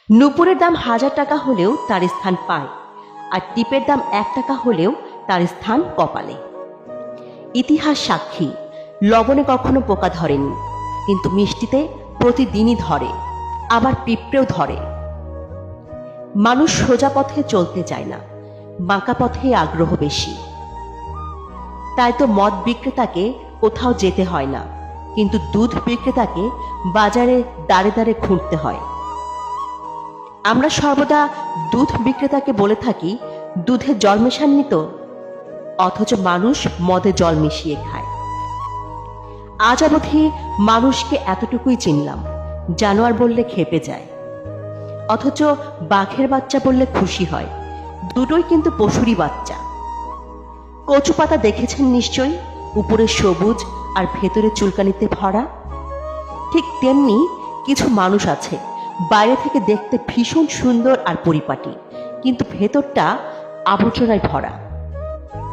নূপুরের দাম 1000 টাকা হলেও তার স্থান পায়, আর টিপের দাম 1 টাকা হলেও তার স্থান কপালে। ইতিহাস সাক্ষী, লবণে কখনো পোকা ধরেনি, কিন্তু মিষ্টিতে প্রতিদিনই ধরে, আবার পিঁপড়েও ধরে। মানুষ সোজা পথে চলতে চায় না, বাঁকা পথে আগ্রহ বেশি। তাই তো মদ বিক্রেতাকে কোথাও যেতে হয় না, কিন্তু দুধ বিক্রেতাকে বাজারে দাঁড়ে দাঁড়ে খুঁড়তে হয়। আমরা সর্বদা দুধ বিক্রেতাকে বলে থাকি, দুধে জল মেশাননি তো, অথচ মানুষ মদে জল মিশিয়ে খায়। আজ অবধি মানুষকে এতটুকুই চিনলাম, জানোয়ার বললে খেপে যায়, অথচ বাঘের বাচ্চা বললে খুশি হয়। দুটোই কিন্তু পশুরই বাচ্চা। কচু পাতা দেখেছেন নিশ্চয়ই, উপরে সবুজ আর ভেতরে চুলকানিতে ভরা। ঠিক তেমনি কিছু মানুষ আছে, বাইরে থেকে দেখতে ভীষণ সুন্দর আর পরিপাটি, কিন্তু ভেতরটা আবর্জনায় ভরা।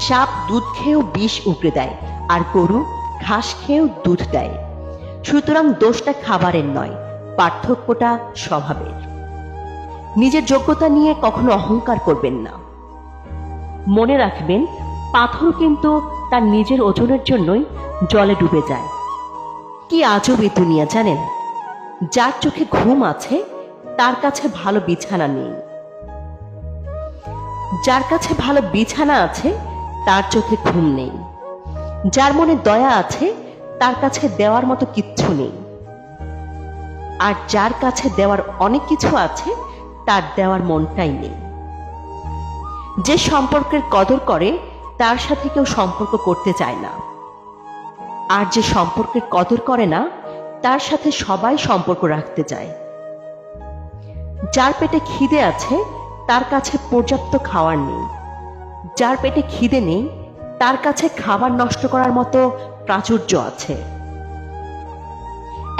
সাপ দুধ খেয়েও বিষ উগড়ে দেয়, আর গরু ঘাস খেয়েও দুধ দেয়। সুতরাং দোষটা খাবারের নয়, পার্থক্যটা স্বভাবের। নিজের যোগ্যতা নিয়ে কখনো অহংকার করবেন না। মনে রাখবেন, পাথর কিন্তু তার নিজের ওজনের জন্যই জলে ডুবে যায়। কি আজব এই দুনিয়া জানেন? যার চোখে ঘুম আছে তার কাছে ভালো বিছানা নেই, যার কাছে ভালো বিছানা আছে তার চোখে ঘুম নেই, যার মনে দয়া আছে তার কাছে দেওয়ার মতো কিচ্ছু নেই, আর যার কাছে দেওয়ার অনেক কিছু আছে তার দেওয়ার মনটাই নেই। যে সম্পর্কের কদর করে তার সাথে কেউ সম্পর্ক করতে চায় না, আর যে সম্পর্কের কদর করে না তার সাথে সবাই সম্পর্ক রাখতে চায়। যার পেটে খিদে আছে তার কাছে পর্যাপ্ত খাবার নেই, যার পেটে খিদে নেই তার কাছে খাবার নষ্ট করার মতো প্রাচুর্য আছে।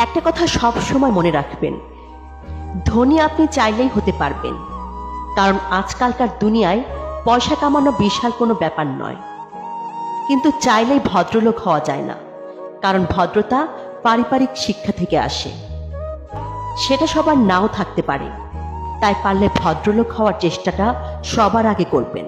একটা কথা সব সময় মনে রাখবেন, ধনী আপনি চাইলেই হতে পারবেন, কারণ আজকালকার দুনিয়ায় পয়সা কামানো বিশাল কোনো ব্যাপার নয়। কিন্তু চাইলেই ভদ্রলোক হওয়া যায় না, কারণ ভদ্রতা পারিবারিক শিক্ষা থেকে আসে। সেটা সবার নাও থাকতে পারে, তাই পারলে ভদ্রলোক হওয়ার চেষ্টাটা সবার আগে করবেন।